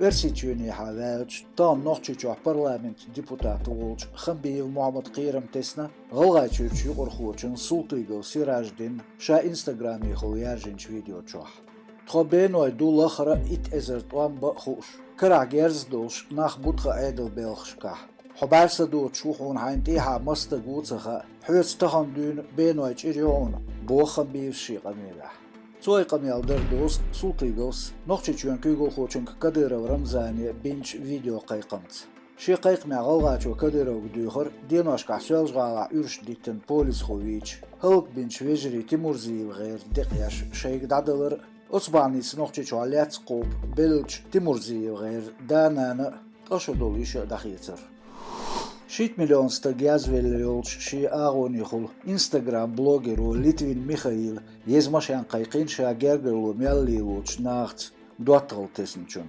Versiçuni havelç tam noqçuçu parlament deputatı olç Xambiyev Muhammed Qiyram tesna gılgaçuçu qorxuçun Sultygıl Sirajdin şa Instagrami xulyarzınç video çoğ. Txobenoy dulaxra it ezertwan ba xuş. Kara gerz dolş naxbutxa edel belxşka. Xabarsa do çuxun hayntiha masta gutsaxa höz tahan dün benoy çiriyon bu Xambiyev şiqamela. Çoy qamyal derdos Sultygıls noqçuçun Google xoçun Kadyrov Ramzani binç video qayqamts. Şi qayqma galgaço Kadyrov düxür dinoşqa sözgağa ürş ditin polis xoviç halk binç vejri Timurziyev gayr diqyaş şeygdadalar Osmanlıs noqçuçu alyats qob belç Timurziyev gayr danana qaşodoluşa daxitsir. 6 milyon stagaz veliyolç şi ağonixul Instagram blogeru Litvin Mikhail yezmaşan qayqin şa gergerlu melliyolç naxt duatıl tesinçun.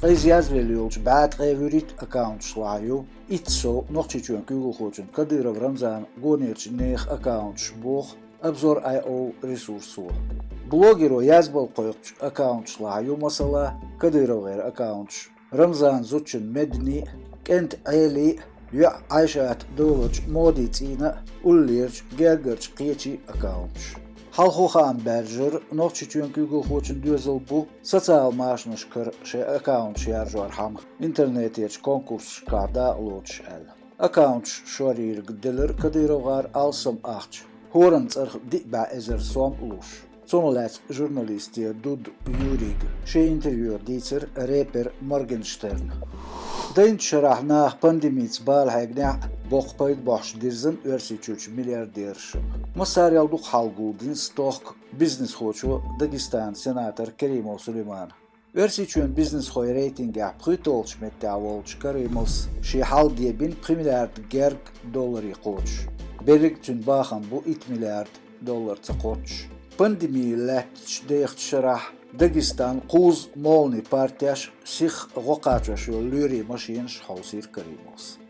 Qayz yaz veliyolç baat qayvurit account şlayu itso noqçuçun Google xoçun Kadyrov Ramzan gonerç nex account şbuq Obzor.io resursu. Blogeru yazbal qoyqç account şlayu masala Kadyrov gayr account Ramzan zuçun medni kent ayli ya Ayşat Doloç Moditsina Ullirç Gergerç Qiyeçi account. Halxoxan berjer noqçuçun Google xoçun düzel bu sosyal maaşnış kır şey account şarjor ham internet konkurs kada loç el. Account şorir gdilir Kadyrovgar alsam ahç. Horan tsarx diba ezer som uluş. Sonolats jurnalistiya Dud Yurig şey interview ditser rapper Morgenstern. Dayın şarahna pandemiyts bal hagna boqpayd baş dirzin versiçuç milyarderşim. Masaryalduq halguldin stok biznes xoçu Dagestan senator Kerimov Süleyman. Versiçun biznes xoy rating apqitolç mettavolç Kerimov şi hal diye 1 milyard gerg dollari qoç. Berikçün baxan bu 2 milyard dollar qoç. Pandemiya deyxt şarah Dagestan quz molni partiyaş six qoqaçaş lyuri maşin şholsir Kerimov.